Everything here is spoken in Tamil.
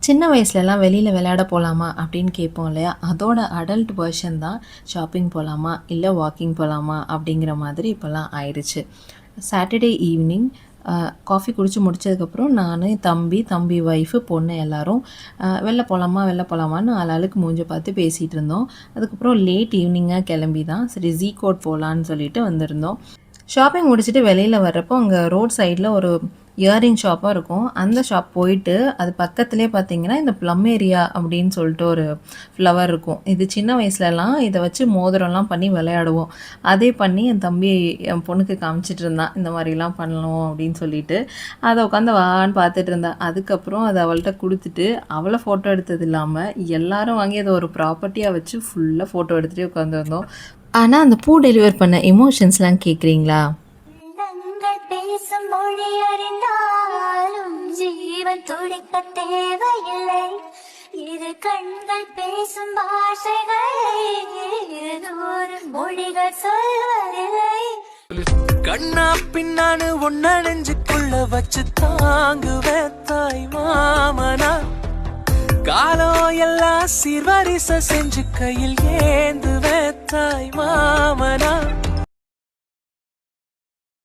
சின்ன வயசுலலாம் வெளியில் விளையாட போகலாமா அப்படின்னு கேட்போம் இல்லையா? அதோட அடல்ட் வெர்ஷன் தான் ஷாப்பிங் போகலாமா, இல்லை வாக்கிங் போகலாமா அப்படிங்கிற மாதிரி இப்போல்லாம் ஆயிடுச்சு. சாட்டர்டே ஈவினிங் காஃபி குடித்து முடிச்சதுக்கப்புறம் நான், தம்பி ஒய்ஃபு, பொண்ணு எல்லோரும் வெளில போகலாமா வெளில போகலாமான்னு ஆளாளுக்கு மூஞ்ச பார்த்து பேசிகிட்டு இருந்தோம். அதுக்கப்புறம் லேட் ஈவினிங்காக கிளம்பி தான் சரி ஜீகோட் போகலான்னு சொல்லிட்டு வந்திருந்தோம். ஷாப்பிங் முடிச்சுட்டு வெளியில் வர்றப்போ அங்கே ரோட் சைடில் ஒரு இயரிங் ஷாப்பாக இருக்கும். அந்த ஷாப் போயிட்டு அது பக்கத்துலேயே பார்த்தீங்கன்னா இந்த ப்ளம்மேரியா அப்படின்னு சொல்லிட்டு ஒரு ஃப்ளவர் இருக்கும். இது சின்ன வயசுலலாம் இதை வச்சு மோதிரம்லாம் பண்ணி விளையாடுவோம். அதே பண்ணி என் தம்பி என் பொண்ணுக்கு காமிச்சிட்டு இருந்தான், இந்த மாதிரிலாம் பண்ணணும் அப்படின்னு சொல்லிட்டு. அதை உட்காந்து வான்னு பார்த்துட்டு இருந்தா. அதுக்கப்புறம் அதை அவள்கிட்ட கொடுத்துட்டு அவளை ஃபோட்டோ எடுத்தது இல்லாமல் எல்லாரும் வாங்கி அதை ஒரு ப்ராப்பர்ட்டியாக வச்சு ஃபுல்லாக ஃபோட்டோ எடுத்துகிட்டே உட்காந்துருந்தோம். ஆனால் அந்த பூ டெலிவர் பண்ண எமோஷன்ஸ்லாம் கேட்குறீங்களா? பேசும் மொழி அறிந்தாலும் ஜீவன் துடிக்க தேவையில்லை. இரு கண்கள் பேசும் பாஷைகள் ஒரு மொழிகள் சொல்வதில்லை. கண்ணா பின்னானு ஒன்ன நெஞ்சுக்குள்ள வச்சு தாங்குவேன் தாய் மாமனா. காலம் எல்லாம் சீர்வரிசை செஞ்சு கையில் ஏந்துவேன் தாய் மாமனா.